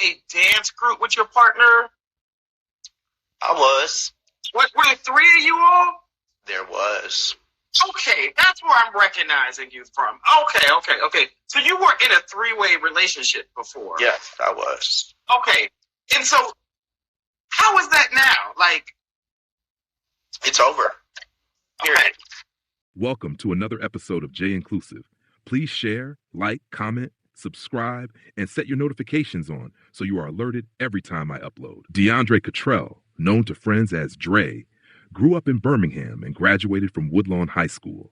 a dance group with your partner? I was. What, were there three of you all? There was. Okay, that's where I'm recognizing you from. Okay. So you were in a three-way relationship before? Yes, I was. Okay, and so how is that now? Like, it's over. Okay. Welcome to another episode of J Inclusive. Please share, like, comment, subscribe, and set your notifications on so you are alerted every time I upload. Dominique Cottrell, known to friends as Dre, grew up in Birmingham and graduated from Woodlawn High School.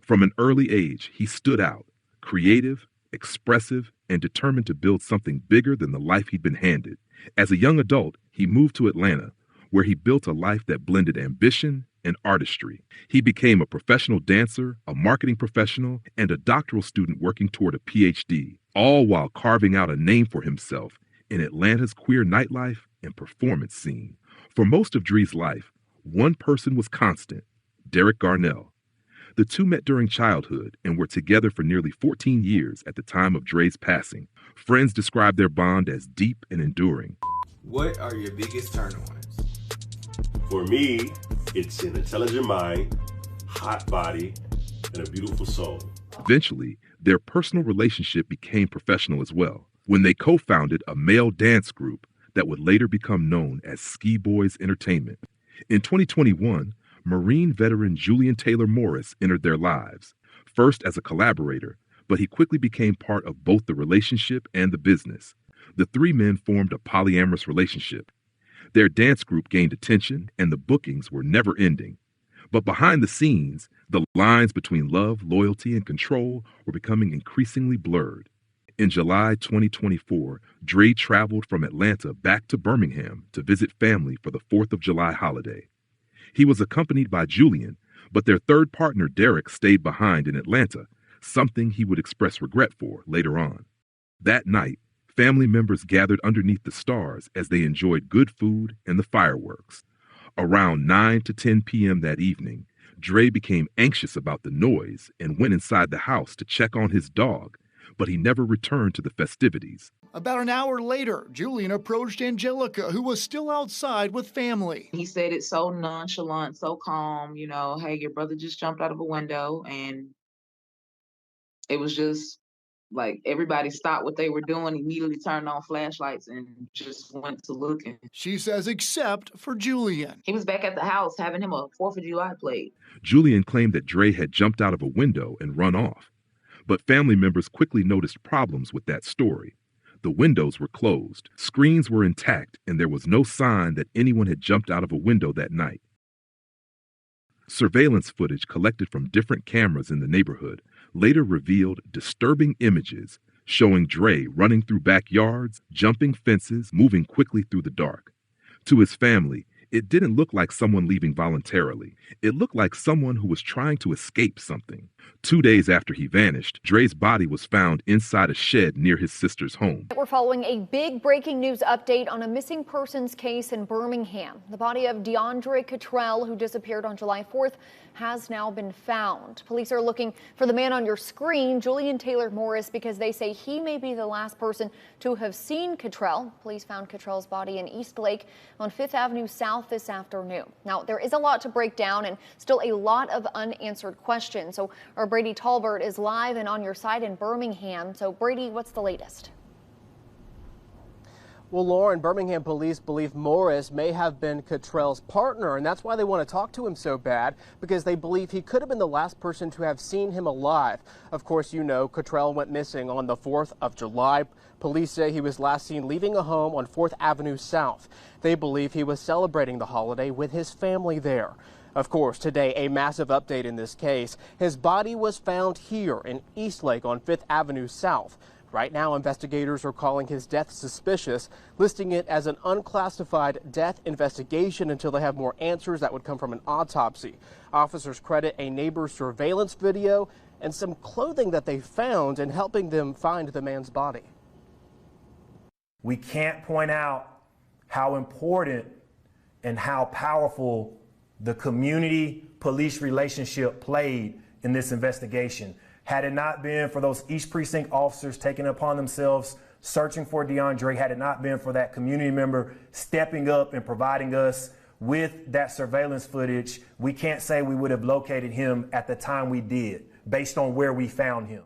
From an early age, he stood out, creative, expressive, and determined to build something bigger than the life he'd been handed. As a young adult, he moved to Atlanta, where he built a life that blended ambition and artistry. He became a professional dancer, a marketing professional, and a doctoral student working toward a PhD, all while carving out a name for himself in Atlanta's queer nightlife and performance scene. For most of Dre's life, one person was constant, DeEric Garnell. The two met during childhood and were together for nearly 14 years at the time of Dre's passing. Friends describe their bond as deep and enduring. What are your biggest turn-ons? For me, it's an intelligent mind, hot body, and a beautiful soul. Eventually, their personal relationship became professional as well, when they co-founded a male dance group that would later become known as Ski Boys Entertainment. In 2021, Marine veteran Julian Morris entered their lives, first as a collaborator, but he quickly became part of both the relationship and the business. The three men formed a polyamorous relationship. Their dance group gained attention, and the bookings were never ending. But behind the scenes, the lines between love, loyalty, and control were becoming increasingly blurred. In July 2024, Dre traveled from Atlanta back to Birmingham to visit family for the 4th of July holiday. He was accompanied by Julian, but their third partner, DeEric, stayed behind in Atlanta, something he would express regret for later on. That night, family members gathered underneath the stars as they enjoyed good food and the fireworks. Around 9 to 10 p.m. that evening, Dre became anxious about the noise and went inside the house to check on his dog, but he never returned to the festivities. About an hour later, Julian approached Angelica, who was still outside with family. He said it so nonchalant, so calm, hey, your brother just jumped out of a window, and it was just like everybody stopped what they were doing, immediately turned on flashlights and just went to looking. She says except for Julian. He was back at the house having him a 4th of July plate. Julian claimed that Dre had jumped out of a window and run off. But family members quickly noticed problems with that story. The windows were closed, screens were intact, and there was no sign that anyone had jumped out of a window that night. Surveillance footage collected from different cameras in the neighborhood later revealed disturbing images showing Dre running through backyards, jumping fences, moving quickly through the dark. To his family, it didn't look like someone leaving voluntarily. It looked like someone who was trying to escape something. 2 days after he vanished, Dre's body was found inside a shed near his sister's home. We're following a big breaking news update on a missing persons case in Birmingham. The body of Dominique Cottrell, who disappeared on July 4th, has now been found. Police are looking for the man on your screen, Julian Morris, because they say he may be the last person to have seen Cottrell. Police found Cottrell's body in East Lake on 5th Avenue South this afternoon. Now, there is a lot to break down and still a lot of unanswered questions. So our Brady Talbert is live and on your side in Birmingham. So Brady, what's the latest? Well, Lauren, Birmingham police believe Morris may have been Cottrell's partner, and that's why they want to talk to him so bad, because they believe he could have been the last person to have seen him alive. Of course, Cottrell went missing on the 4th of July. Police say he was last seen leaving a home on 4th Avenue South. They believe he was celebrating the holiday with his family there. Of course, today, a massive update in this case. His body was found here in East Lake on 5th Avenue South. Right now, investigators are calling his death suspicious, listing it as an unclassified death investigation until they have more answers that would come from an autopsy. Officers credit a neighbor's surveillance video and some clothing that they found in helping them find the man's body. We can't point out how important and how powerful the community-police relationship played in this investigation. Had it not been for those East Precinct officers taking it upon themselves searching for DeAndre had it not been for that community member stepping up and providing us with that surveillance footage. We can't say we would have located him at the time we did, based on where we found him.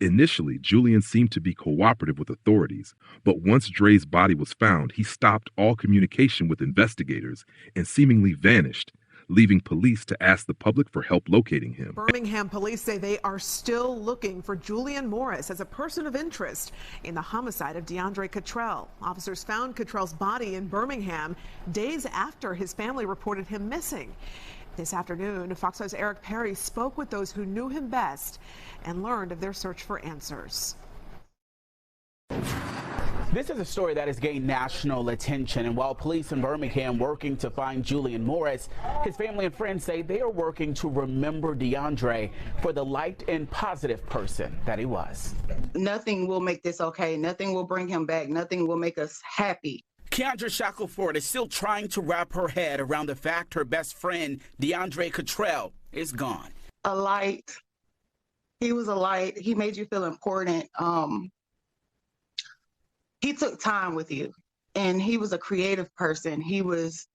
Initially, Julian seemed to be cooperative with authorities, but once Dre's body was found, he stopped all communication with investigators and seemingly vanished, leaving police to ask the public for help locating him. Birmingham police say they are still looking for Julian Morris as a person of interest in the homicide of Deundray Cottrell. Officers found Cottrell's body in Birmingham days after his family reported him missing. This afternoon, Fox 5's Eric Perry spoke with those who knew him best and learned of their search for answers. This is a story that has gained national attention, and while police in Birmingham working to find Julian Morris, his family and friends say they are working to remember Deundray for the light and positive person that he was. Nothing will make this okay. Nothing will bring him back. Nothing will make us happy. Keandra Shackelford is still trying to wrap her head around the fact her best friend, Deundray Cottrell, is gone. A light. He was a light. He made you feel important. He took time with you, and he was a creative person. He was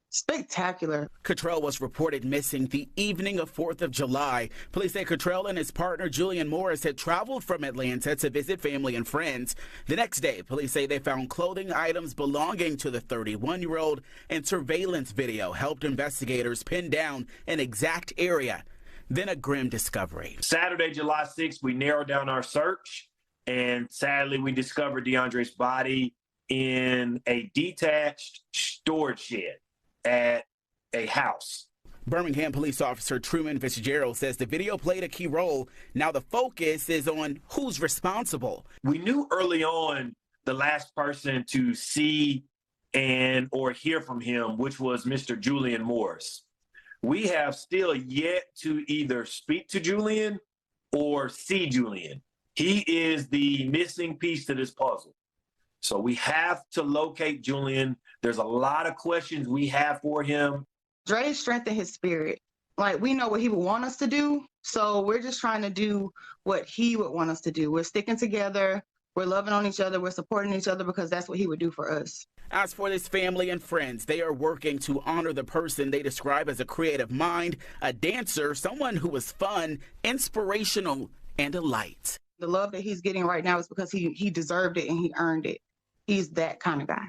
spectacular. Cottrell was reported missing the evening of 4th of July. Police say Cottrell and his partner Julian Morris had traveled from Atlanta to visit family and friends. The next day, police say they found clothing items belonging to the 31-year-old, and surveillance video helped investigators pin down an exact area. Then a grim discovery. Saturday, July 6th, we narrowed down our search, and sadly, we discovered DeAndre's body in a detached storage shed at a house. Birmingham police officer Truman Fitzgerald says the video played a key role. Now the focus is on who's responsible. We knew early on the last person to see and or hear from him, which was Mr. Julian Morris. We have still yet to either speak to Julian or see Julian. He is the missing piece to this puzzle. So we have to locate Julian. There's a lot of questions we have for him. Dre strengthened his spirit. Like, we know what he would want us to do, so we're just trying to do what he would want us to do. We're sticking together. We're loving on each other. We're supporting each other because that's what he would do for us. As for his family and friends, they are working to honor the person they describe as a creative mind, a dancer, someone who was fun, inspirational, and a light. The love that he's getting right now is because he deserved it and he earned it. He's that kind of guy.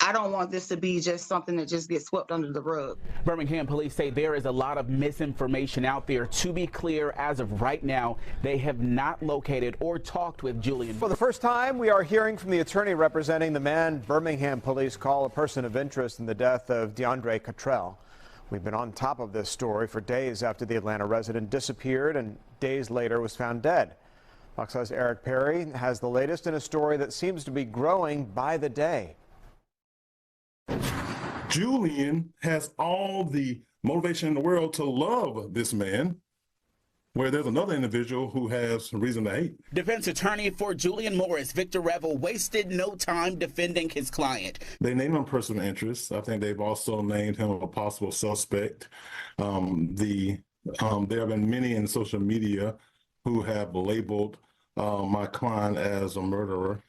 I don't want this to be just something that just gets swept under the rug. Birmingham police say there is a lot of misinformation out there. To be clear, as of right now, they have not located or talked with Julian. For the first time, we are hearing from the attorney representing the man Birmingham police call a person of interest in the death of Deundray Cottrell. We've been on top of this story for days after the Atlanta resident disappeared and days later was found dead. Fox 5's Eric Perry has the latest in a story that seems to be growing by the day. Julian has all the motivation in the world to love this man, where there's another individual who has reason to hate. Defense attorney for Julian Morris, Victor Revel, wasted no time defending his client. They named him person of interest. I think they've also named him a possible suspect. There have been many in social media who have labeled my client as a murderer.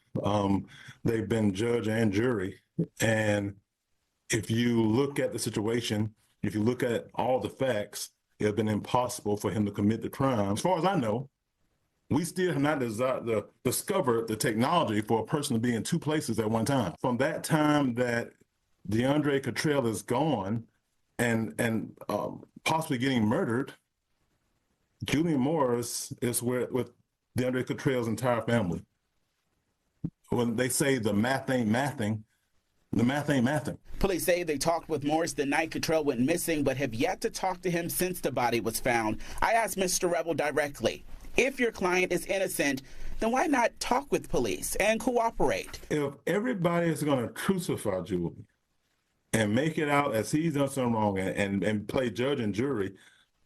They've been judge and jury. And if you look at the situation, if you look at all the facts, it has been impossible for him to commit the crime. As far as I know, we still have not discovered the technology for a person to be in two places at one time. From that time that Deundray Cottrell is gone and possibly getting murdered, Julian Morris is with Deundray Cottrell's entire family. When they say the math ain't mathing, the math ain't mathing. Police say they talked with Morris the night Cottrell went missing, but have yet to talk to him since the body was found. I asked Mr. Revel directly, if your client is innocent, then why not talk with police and cooperate? If everybody is going to crucify Julian and make it out as he's done something wrong and play judge and jury,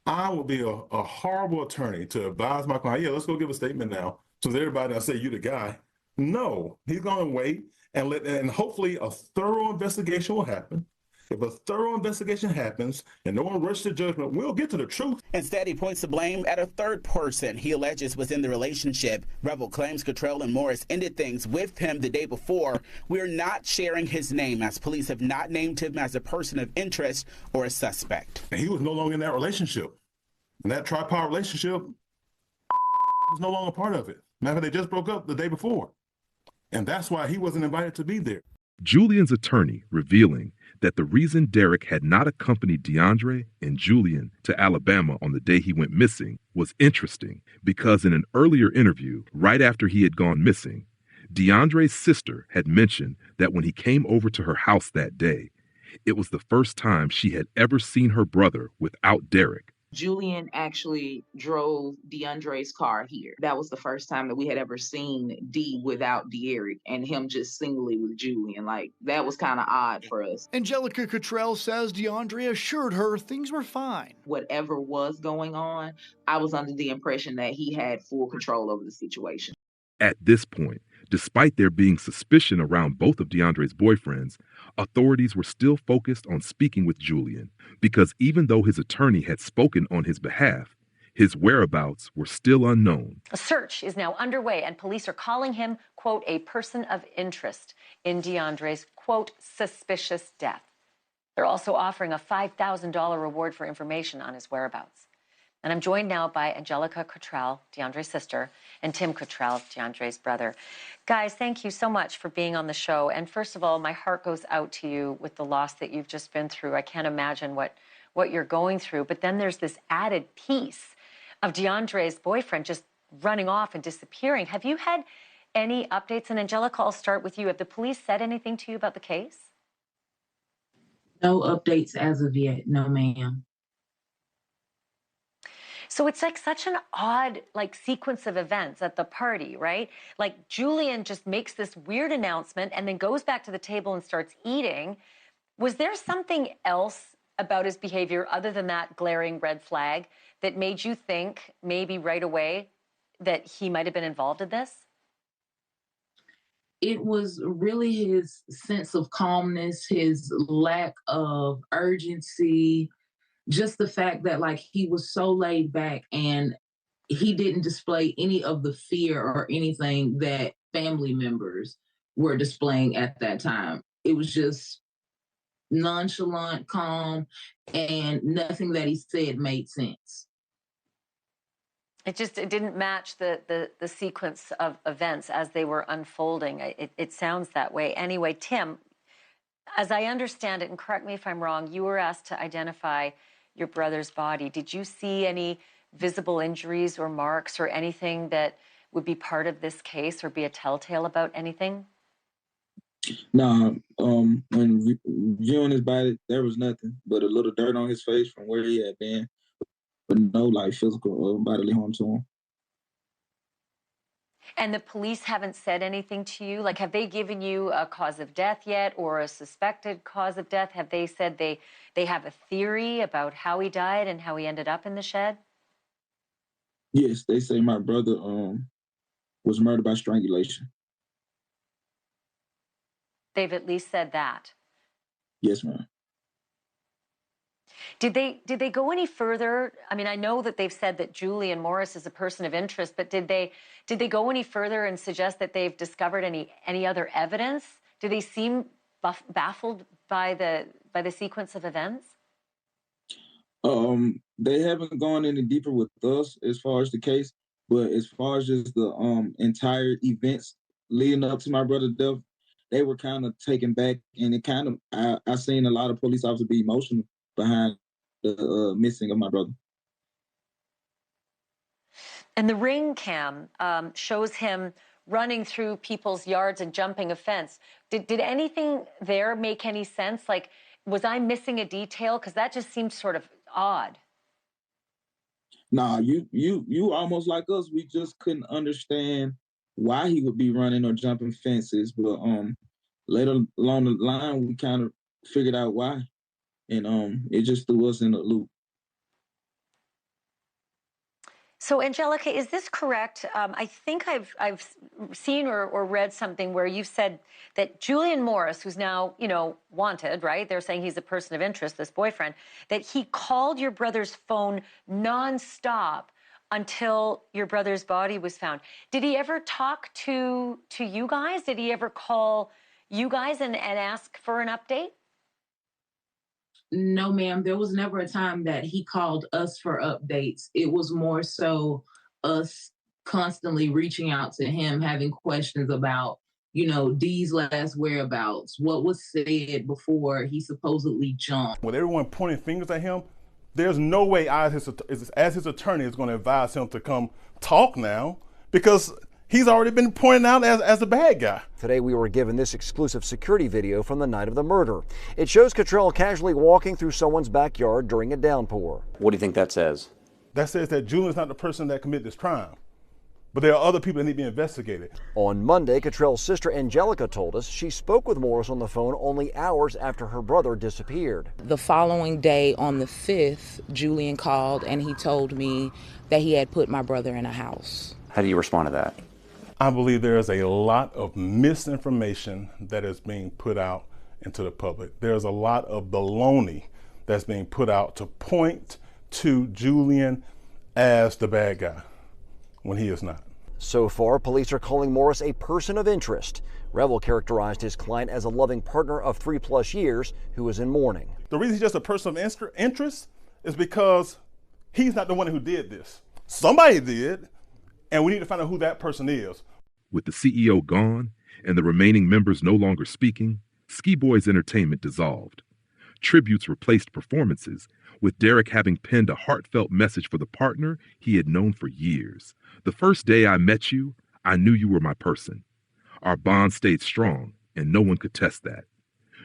I would be a horrible attorney to advise my client, yeah, let's go give a statement now. So everybody will say, you the guy. No, he's going to wait and hopefully a thorough investigation will happen. If a thorough investigation happens and no one rushes to judgment, we'll get to the truth. Instead, he points the blame at a third person he alleges was in the relationship. Revel claims Cottrell and Morris ended things with him the day before. We're not sharing his name, as police have not named him as a person of interest or a suspect. And he was no longer in that relationship. And that tripod relationship was no longer part of it. Matter of fact, they just broke up the day before. And that's why he wasn't invited to be there. Julian's attorney revealing that the reason DeEric had not accompanied Deundray and Julian to Alabama on the day he went missing was interesting because in an earlier interview, right after he had gone missing, Deundray's sister had mentioned that when he came over to her house that day, it was the first time she had ever seen her brother without DeEric. Julian actually drove Deundray's car here. That was the first time that we had ever seen D without DeEric and him just singly with Julian. Like, that was kind of odd for us. Angelica Cottrell says Deundray assured her things were fine. Whatever was going on, I was under the impression that he had full control over the situation. At this point, despite there being suspicion around both of Deundray's boyfriends, authorities were still focused on speaking with Julian because even though his attorney had spoken on his behalf, his whereabouts were still unknown. A search is now underway and police are calling him, quote, a person of interest in Deundray's, quote, suspicious death. They're also offering a $5,000 reward for information on his whereabouts. And I'm joined now by Angelica Cottrell, Deundray's sister, and Tim Cottrell, Deundray's brother. Guys, thank you so much for being on the show. And first of all, my heart goes out to you with the loss that you've just been through. I can't imagine what you're going through. But then there's this added piece of Deundray's boyfriend just running off and disappearing. Have you had any updates? And Angelica, I'll start with you. Have the police said anything to you about the case? No updates as of yet. No, ma'am. So it's like such an odd sequence of events at the party, right? Like Julian just makes this weird announcement and then goes back to the table and starts eating. Was there something else about his behavior other than that glaring red flag that made you think maybe right away that he might have been involved in this? It was really his sense of calmness, his lack of urgency, just the fact that he was so laid back and he didn't display any of the fear or anything that family members were displaying at that time. It was just nonchalant, calm, and nothing that he said made sense. It didn't match the sequence of events as they were unfolding. It sounds that way. Anyway, Tim, as I understand it, and correct me if I'm wrong, you were asked to identify your brother's body. Did you see any visible injuries or marks or anything that would be part of this case or be a telltale about anything? Nah, when viewing his body, there was nothing but a little dirt on his face from where he had been, but no physical bodily harm to him. And the police haven't said anything to you? Have they given you a cause of death yet or a suspected cause of death? Have they said they have a theory about how he died and how he ended up in the shed? Yes, they say my brother was murdered by strangulation. They've at least said that? Yes, ma'am. Did they go any further? I mean, I know that they've said that Julian Morris is a person of interest, but did they go any further and suggest that they've discovered any other evidence? Do they seem baffled by the sequence of events? They haven't gone any deeper with us as far as the case, but as far as just the entire events leading up to my brother's death, they were kind of taken back, and it kind of I seen a lot of police officers be emotional behind the missing of my brother. And the ring cam shows him running through people's yards and jumping a fence. Did anything there make any sense? Was I missing a detail? Because that just seemed sort of odd. Nah, you almost like us. We just couldn't understand why he would be running or jumping fences. But later along the line, we kind of figured out why. And it just threw us in a loop. So, Angelica, is this correct? I think I've seen or read something where you've said that Julian Morris, who's now, wanted, right? They're saying he's a person of interest, this boyfriend, that he called your brother's phone nonstop until your brother's body was found. Did he ever talk to you guys? Did he ever call you guys and ask for an update? No, ma'am. There was never a time that he called us for updates. It was more so us constantly reaching out to him, having questions about, Dee's last whereabouts, what was said before he supposedly jumped. With everyone pointing fingers at him, there's no way as his attorney is going to advise him to come talk now, because he's already been pointed out as a bad guy. Today we were given this exclusive security video from the night of the murder. It shows Cottrell casually walking through someone's backyard during a downpour. What do you think that says? That says that Julian's not the person that committed this crime, but there are other people that need to be investigated. On Monday, Cottrell's sister Angelica told us she spoke with Morris on the phone only hours after her brother disappeared. The following day, on the 5th, Julian called and he told me that he had put my brother in a house. How do you respond to that? I believe there is a lot of misinformation that is being put out into the public. There's a lot of baloney that's being put out to point to Julian as the bad guy when he is not. So far, police are calling Morris a person of interest. Revel characterized his client as a loving partner of 3+ years who is in mourning. The reason he's just a person of interest is because he's not the one who did this. Somebody did, and we need to find out who that person is. With the CEO gone and the remaining members no longer speaking, Ski Boys Entertainment dissolved. Tributes replaced performances, with DeEric having penned a heartfelt message for the partner he had known for years. The first day I met you, I knew you were my person. Our bond stayed strong, and no one could test that.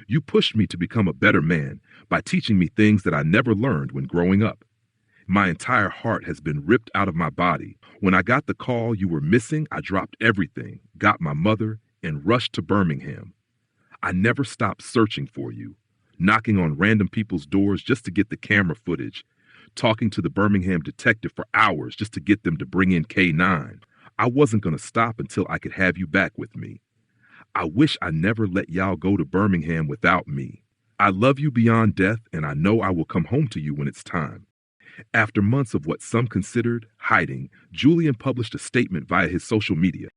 You pushed me to become a better man by teaching me things that I never learned when growing up. My entire heart has been ripped out of my body. When I got the call you were missing, I dropped everything, got my mother, and rushed to Birmingham. I never stopped searching for you, knocking on random people's doors just to get the camera footage, talking to the Birmingham detective for hours just to get them to bring in K9. I wasn't going to stop until I could have you back with me. I wish I never let y'all go to Birmingham without me. I love you beyond death, and I know I will come home to you when it's time. After months of what some considered hiding, Julian published a statement via his social media.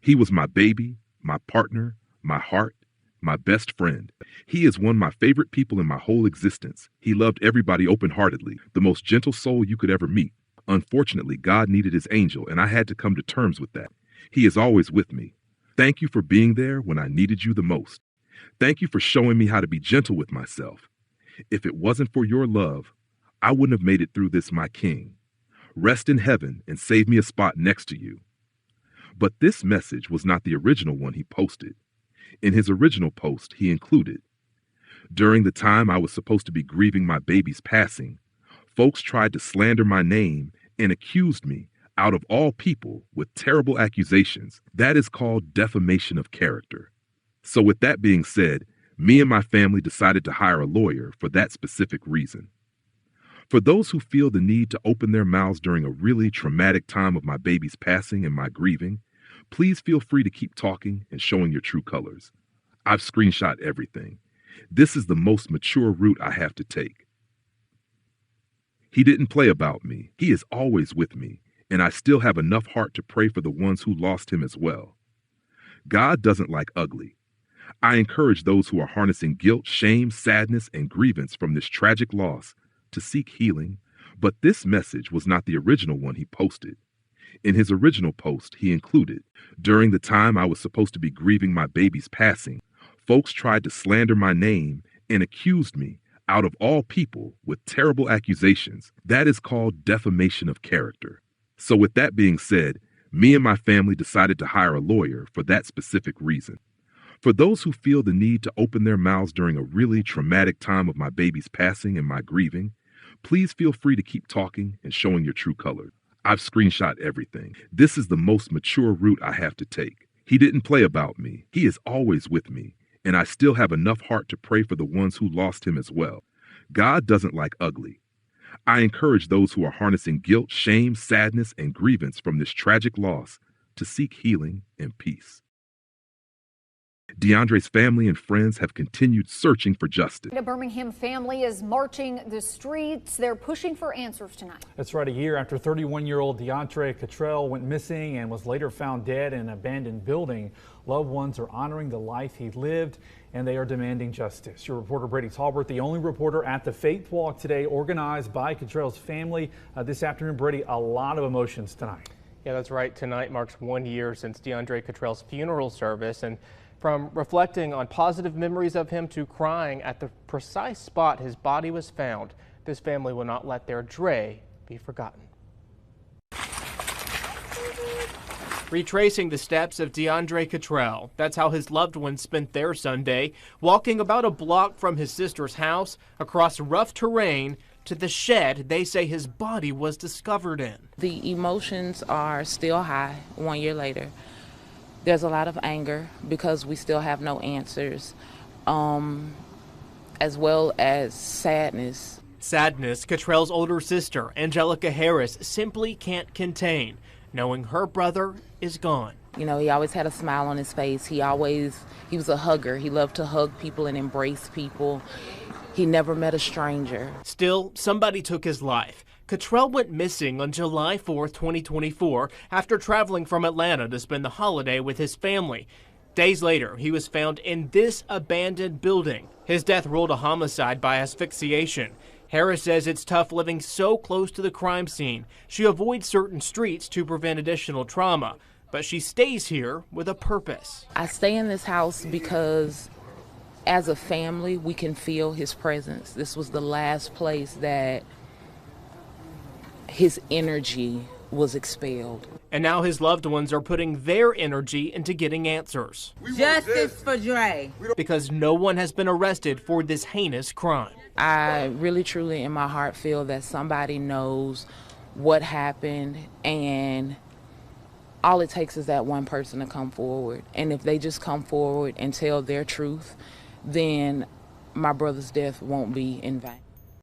He was my baby, my partner, my heart, my best friend. He is one of my favorite people in my whole existence. He loved everybody open-heartedly, the most gentle soul you could ever meet. Unfortunately, God needed his angel, and I had to come to terms with that. He is always with me. Thank you for being there when I needed you the most. Thank you for showing me how to be gentle with myself. If it wasn't for your love, I wouldn't have made it through this, my king. Rest in heaven and save me a spot next to you. But this message was not the original one he posted. In his original post, he included, during the time I was supposed to be grieving my baby's passing, folks tried to slander my name and accused me, out of all people, with terrible accusations. That is called defamation of character. So with that being said, me and my family decided to hire a lawyer for that specific reason. For those who feel the need to open their mouths during a really traumatic time of my baby's passing and my grieving, please feel free to keep talking and showing your true colors. I've screenshot everything. This is the most mature route I have to take. He didn't play about me. He is always with me, and I still have enough heart to pray for the ones who lost him as well. God doesn't like ugly. I encourage those who are harnessing guilt, shame, sadness, and grievance from this tragic loss to seek healing, but this message was not the original one he posted. In his original post, he included, during the time I was supposed to be grieving my baby's passing, folks tried to slander my name and accused me, out of all people, with terrible accusations. That is called defamation of character. So with that being said, me and my family decided to hire a lawyer for that specific reason. For those who feel the need to open their mouths during a really traumatic time of my baby's passing and my grieving, please feel free to keep talking and showing your true colors. I've screenshot everything. This is the most mature route I have to take. He didn't play about me. He is always with me, and I still have enough heart to pray for the ones who lost him as well. God doesn't like ugly. I encourage those who are harnessing guilt, shame, sadness, and grievance from this tragic loss to seek healing and peace. DeAndre's family and friends have continued searching for justice. The Birmingham family is marching the streets. They're pushing for answers tonight. That's right, a year after 31-year-old Deundray Cottrell went missing and was later found dead in an abandoned building. Loved ones are honoring the life he lived, and they are demanding justice. Your reporter Brady Talbert, the only reporter at the Faith Walk today, organized by Cottrell's family. This afternoon, Brady, a lot of emotions tonight. Yeah, that's right. Tonight marks 1 year since Deundray Cottrell's funeral service, and from reflecting on positive memories of him to crying at the precise spot his body was found, this family will not let their Dre be forgotten. Retracing the steps of Deundray Cottrell, that's how his loved ones spent their Sunday, walking about a block from his sister's house, across rough terrain, to the shed they say his body was discovered in. The emotions are still high 1 year later. There's a lot of anger because we still have no answers, as well as sadness. Sadness Cottrell's older sister, Angelica Harris, simply can't contain, knowing her brother is gone. You know, he always had a smile on his face. He was a hugger. He loved to hug people and embrace people. He never met a stranger. Still, somebody took his life. Cottrell went missing on July 4th, 2024, after traveling from Atlanta to spend the holiday with his family. Days later, he was found in this abandoned building. His death ruled a homicide by asphyxiation. Harris says it's tough living so close to the crime scene. She avoids certain streets to prevent additional trauma, but she stays here with a purpose. I stay in this house because as a family, we can feel his presence. This was the last place that his energy was expelled. And now his loved ones are putting their energy into getting answers. Justice for Dre. Because no one has been arrested for this heinous crime. I really, truly, in my heart, feel that somebody knows what happened, and all it takes is that one person to come forward. And if they just come forward and tell their truth, then my brother's death won't be in vain.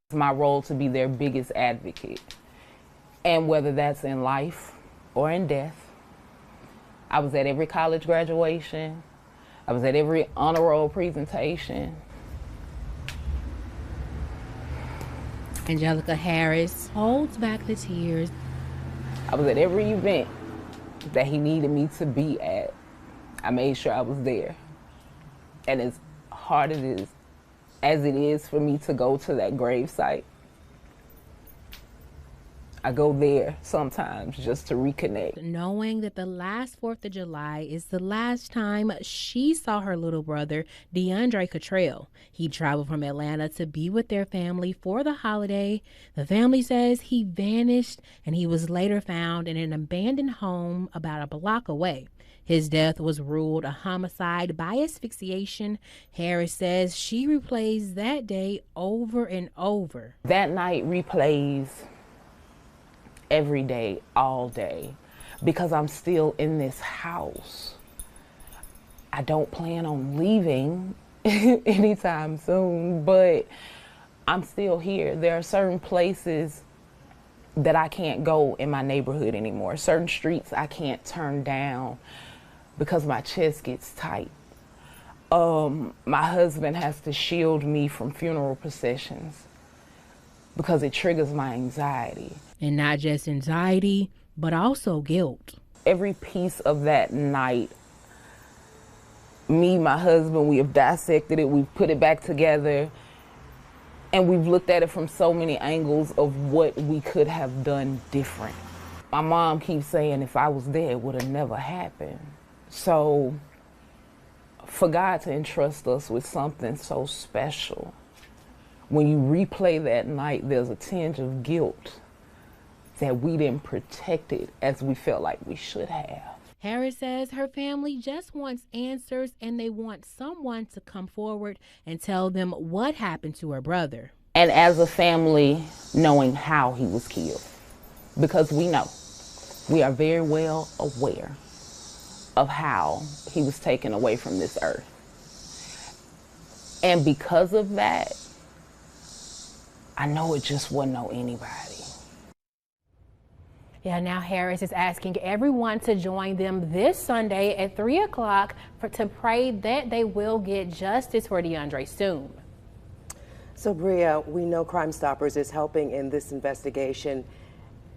It's my role to be their biggest advocate. And whether that's in life or in death, I was at every college graduation. I was at every honor roll presentation. Angelica Harris holds back the tears. I was at every event that he needed me to be at. I made sure I was there. And as hard as it is for me to go to that gravesite, I go there sometimes just to reconnect. Knowing that the last 4th of July is the last time she saw her little brother, Deundray Cottrell. He traveled from Atlanta to be with their family for the holiday. The family says he vanished and he was later found in an abandoned home about a block away. His death was ruled a homicide by asphyxiation. Harris says she replays that day over and over. That night replays every day, all day, because I'm still in this house. I don't plan on leaving anytime soon, but I'm still here. There are certain places that I can't go in my neighborhood anymore. Certain streets I can't turn down because my chest gets tight. My husband has to shield me from funeral processions because it triggers my anxiety. And not just anxiety, but also guilt. Every piece of that night, me, my husband, we have dissected it, we've put it back together, and we've looked at it from so many angles of what we could have done different. My mom keeps saying if I was there, it would have never happened. So for God to entrust us with something so special, when you replay that night, there's a tinge of guilt that we didn't protect it as we felt like we should have. Harris says her family just wants answers and they want someone to come forward and tell them what happened to her brother. And as a family, knowing how he was killed, because we know, we are very well aware of how he was taken away from this earth. And because of that, I know it just wasn't on anybody. Yeah, now Harris is asking everyone to join them this Sunday at 3 o'clock to pray that they will get justice for Deundray soon. So, Bria, we know Crime Stoppers is helping in this investigation.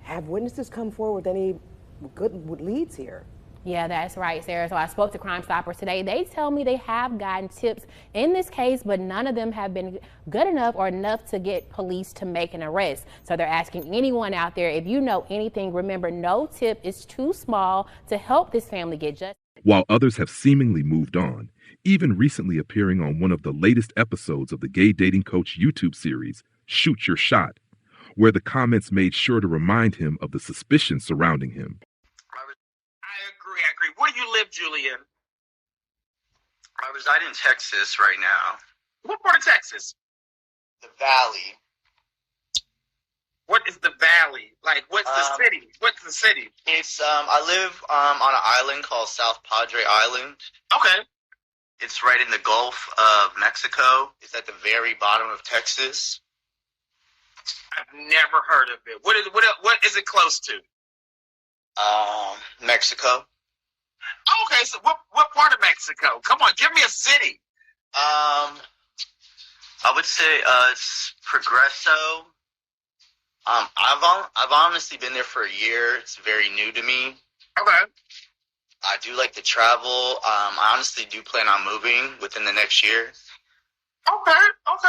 Have witnesses come forward with any good leads here? Yeah, that's right, Sarah. So I spoke to Crime Stoppers today. They tell me they have gotten tips in this case, but none of them have been good enough or enough to get police to make an arrest. So they're asking anyone out there, if you know anything, remember, no tip is too small to help this family get justice. While others have seemingly moved on, even recently appearing on one of the latest episodes of the Gay Dating Coach YouTube series, Shoot Your Shot, where the comments made sure to remind him of the suspicion surrounding him. I agree. Where do you live, Julian? I reside in Texas right now. What part of Texas? The Valley. What is the Valley? Like, what's the city? What's the city? It's, I live on an island called South Padre Island. Okay. It's right in the Gulf of Mexico. It's at the very bottom of Texas. I've never heard of it. What is it close to? Mexico. Okay, so what part of Mexico? Come on, give me a city. I would say it's Progreso. I've honestly been there for a year. It's very new to me. Okay. I do like to travel. I honestly do plan on moving within the next year. Okay.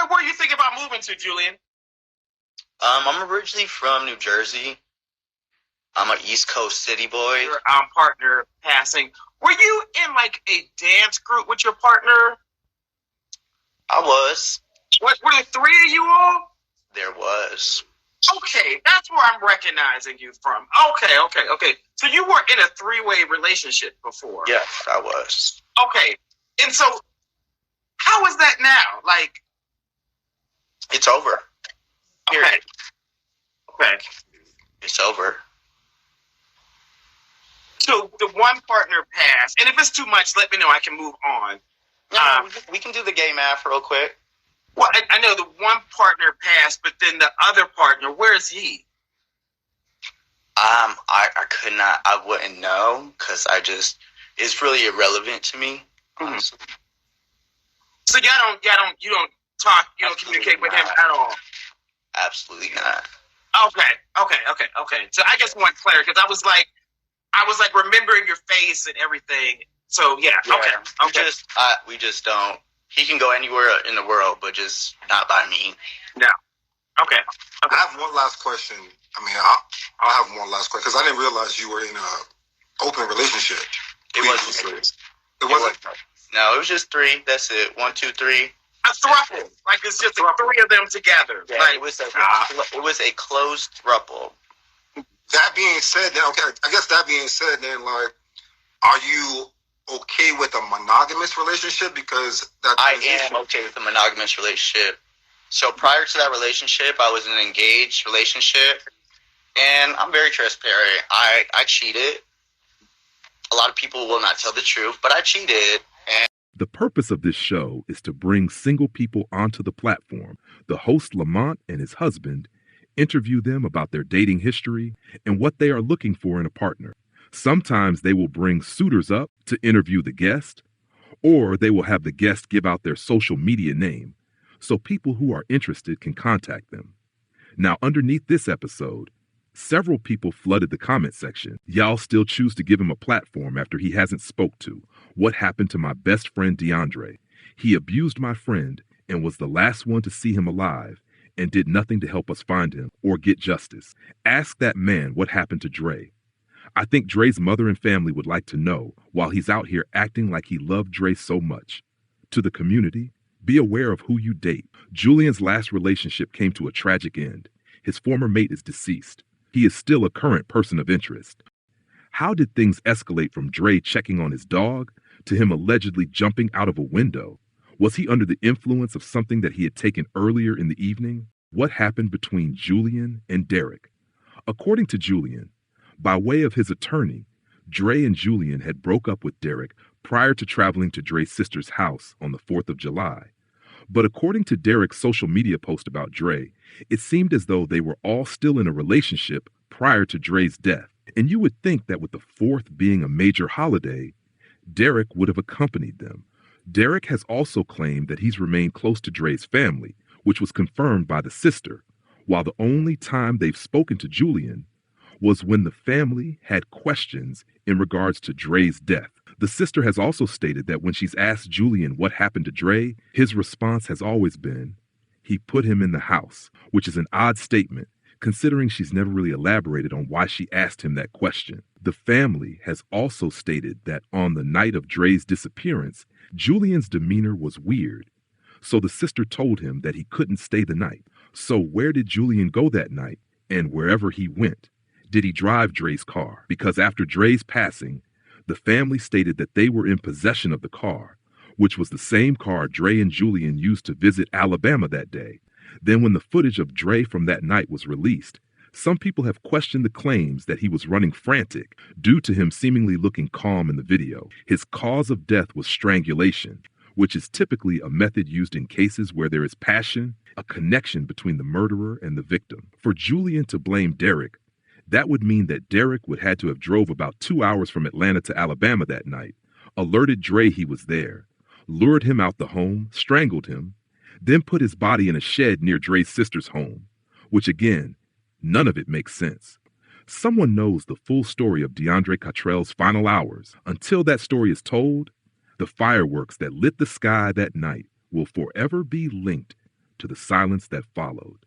Where do you think about moving to, Julian? I'm originally from New Jersey. I'm an East Coast city boy. Your partner passing. Were you in like a dance group with your partner? I was. What, were there three of you all? There was. Okay, that's where I'm recognizing you from. Okay. So you were in a three-way relationship before? Yes, I was. Okay, and so how is that now? Like, it's over. Period. Okay. It's over. So the one partner passed, and if it's too much, let me know. I can move on. No, we can do the game math real quick. Well, I know the one partner passed, but then the other partner, where is he? I could not. I wouldn't know because it's really irrelevant to me. Honestly. So you don't talk, you don't communicate with him at all. Absolutely not. Okay. So I just want clarity because I was like remembering your face and everything. So yeah. Okay. We just don't. He can go anywhere in the world, but just not by me. No. Okay. I have one last question. I mean, I'll have one last question because I didn't realize you were in an open relationship. It wasn't. It wasn't? No, it was just three. That's it. 1, 2, 3. A throuple. Like it's just the three of them together. Yeah, like, it was a closed throuple. That being said, then like, are you okay with a monogamous relationship? Because I am okay with a monogamous relationship. So prior to that relationship, I was in an engaged relationship, and I'm very transparent. I cheated. A lot of people will not tell the truth, but I cheated. And the purpose of this show is to bring single people onto the platform. The host, Lamont, and his husband interview them about their dating history and what they are looking for in a partner. Sometimes they will bring suitors up to interview the guest, or they will have the guest give out their social media name so people who are interested can contact them. Now, underneath this episode, several people flooded the comment section. Y'all still choose to give him a platform after he hasn't spoke to. What happened to my best friend Deundray? He abused my friend and was the last one to see him alive and did nothing to help us find him or get justice. Ask that man what happened to Dre. I think Dre's mother and family would like to know while he's out here acting like he loved Dre so much. To the community, be aware of who you date. Julian's last relationship came to a tragic end. His former mate is deceased. He is still a current person of interest. How did things escalate from Dre checking on his dog to him allegedly jumping out of a window? Was he under the influence of something that he had taken earlier in the evening? What happened between Julian and DeEric? According to Julian, by way of his attorney, Dre and Julian had broke up with DeEric prior to traveling to Dre's sister's house on the 4th of July. But according to DeEric's social media post about Dre, it seemed as though they were all still in a relationship prior to Dre's death. And you would think that with the 4th being a major holiday, DeEric would have accompanied them. DeEric has also claimed that he's remained close to Dre's family, which was confirmed by the sister, while the only time they've spoken to Julian was when the family had questions in regards to Dre's death. The sister has also stated that when she's asked Julian what happened to Dre, his response has always been, he put him in the house, which is an odd statement, considering she's never really elaborated on why she asked him that question. The family has also stated that on the night of Dre's disappearance, Julian's demeanor was weird, so the sister told him that he couldn't stay the night. So where did Julian go that night? And wherever he went, did he drive Dre's car? Because after Dre's passing, the family stated that they were in possession of the car, which was the same car Dre and Julian used to visit Alabama that day. Then when the footage of Dre from that night was released, some people have questioned the claims that he was running frantic due to him seemingly looking calm in the video. His cause of death was strangulation, which is typically a method used in cases where there is passion, a connection between the murderer and the victim. For Julian to blame DeEric, that would mean that DeEric would had to have drove about 2 hours from Atlanta to Alabama that night, alerted Dre he was there, lured him out the home, strangled him, then put his body in a shed near Dre's sister's home, which again, none of it makes sense. Someone knows the full story of Deundray Cottrell's final hours. Until that story is told, the fireworks that lit the sky that night will forever be linked to the silence that followed.